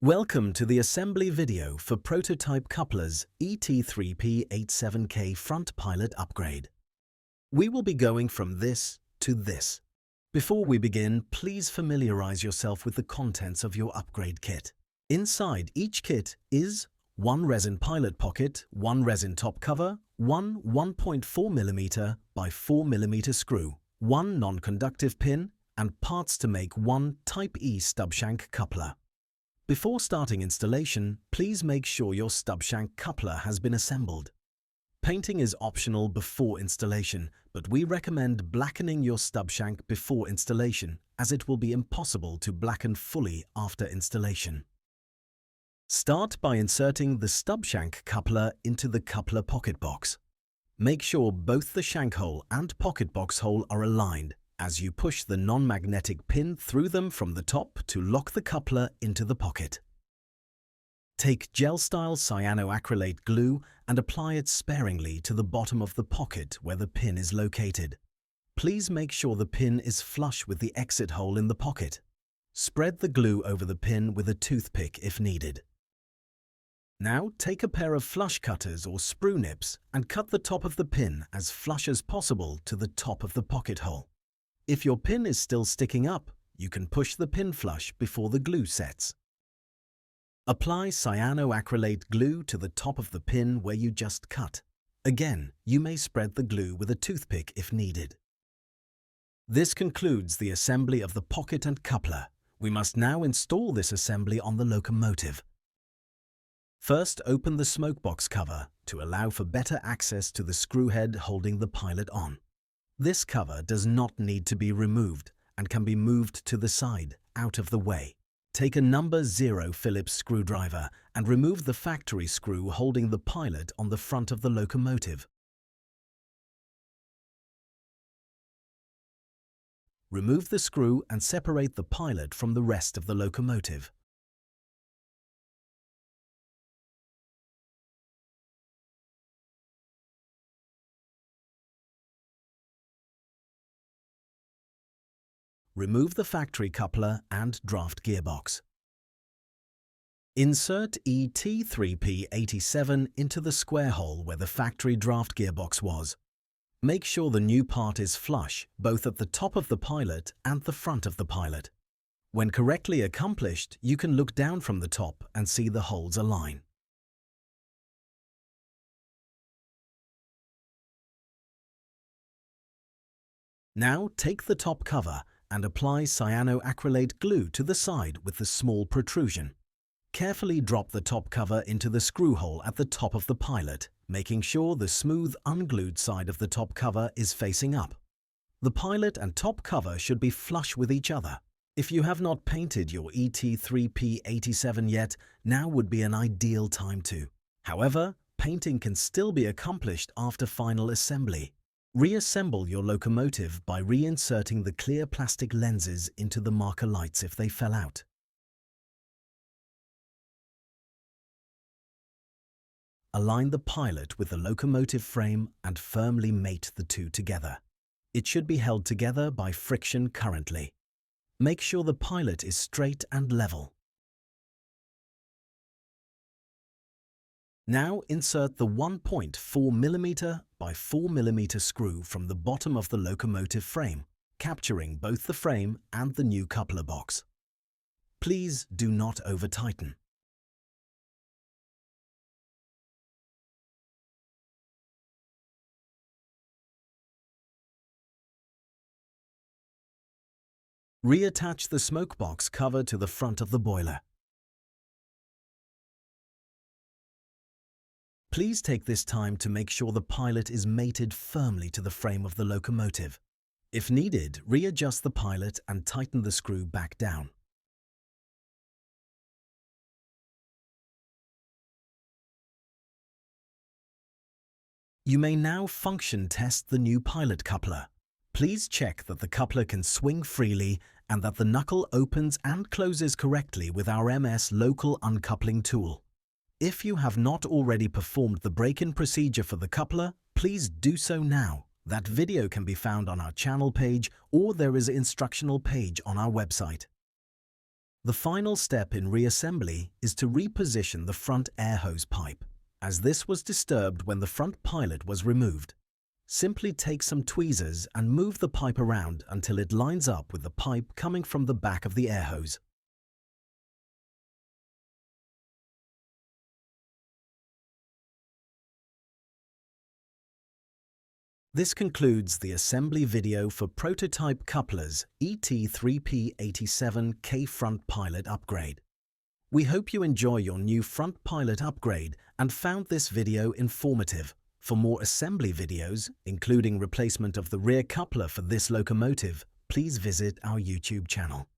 Welcome to the assembly video for prototype couplers ET3P87K front pilot upgrade. We will be going from this to this. Before we begin, please familiarize yourself with the contents of your upgrade kit. Inside each kit is one resin pilot pocket, one resin top cover, one 1.4mm by 4mm screw, one non-conductive pin, and parts to make one Type E stub shank coupler. Before starting installation, please make sure your stub shank coupler has been assembled. Painting is optional before installation, but we recommend blackening your stub shank before installation, as it will be impossible to blacken fully after installation. Start by inserting the stub shank coupler into the coupler pocket box. Make sure both the shank hole and pocket box hole are aligned as you push the non-magnetic pin through them from the top to lock the coupler into the pocket. Take gel-style cyanoacrylate glue and apply it sparingly to the bottom of the pocket where the pin is located. Please make sure the pin is flush with the exit hole in the pocket. Spread the glue over the pin with a toothpick if needed. Now take a pair of flush cutters or sprue nips and cut the top of the pin as flush as possible to the top of the pocket hole. If your pin is still sticking up, you can push the pin flush before the glue sets. Apply cyanoacrylate glue to the top of the pin where you just cut. Again, you may spread the glue with a toothpick if needed. This concludes the assembly of the pocket and coupler. We must now install this assembly on the locomotive. First, open the smoke box cover to allow for better access to the screw head holding the pilot on. This cover does not need to be removed and can be moved to the side, out of the way. Take a number 0 Phillips screwdriver and remove the factory screw holding the pilot on the front of the locomotive. Remove the screw and separate the pilot from the rest of the locomotive. Remove the factory coupler and draft gearbox. Insert ET3P87 into the square hole where the factory draft gearbox was. Make sure the new part is flush, both at the top of the pilot and the front of the pilot. When correctly accomplished, you can look down from the top and see the holes align. Now take the top cover and apply cyanoacrylate glue to the side with the small protrusion. Carefully drop the top cover into the screw hole at the top of the pilot, making sure the smooth, unglued side of the top cover is facing up. The pilot and top cover should be flush with each other. If you have not painted your ET3P87 yet, now would be an ideal time to. However, painting can still be accomplished after final assembly. Reassemble your locomotive by reinserting the clear plastic lenses into the marker lights if they fell out. Align the pilot with the locomotive frame and firmly mate the two together. It should be held together by friction currently. Make sure the pilot is straight and level. Now insert the 1.4mm by 4mm screw from the bottom of the locomotive frame, capturing both the frame and the new coupler box. Please do not over-tighten. Reattach the smoke box cover to the front of the boiler. Please take this time to make sure the pilot is mated firmly to the frame of the locomotive. If needed, readjust the pilot and tighten the screw back down. You may now function test the new pilot coupler. Please check that the coupler can swing freely and that the knuckle opens and closes correctly with our MS local uncoupling tool. If you have not already performed the break-in procedure for the coupler, please do so now. That video can be found on our channel page or there is an instructional page on our website. The final step in reassembly is to reposition the front air hose pipe, as this was disturbed when the front pilot was removed. Simply take some tweezers and move the pipe around until it lines up with the pipe coming from the back of the air hose. This concludes the assembly video for prototype couplers ET3P87K front pilot upgrade. We hope you enjoy your new front pilot upgrade and found this video informative. For more assembly videos, including replacement of the rear coupler for this locomotive, please visit our YouTube channel.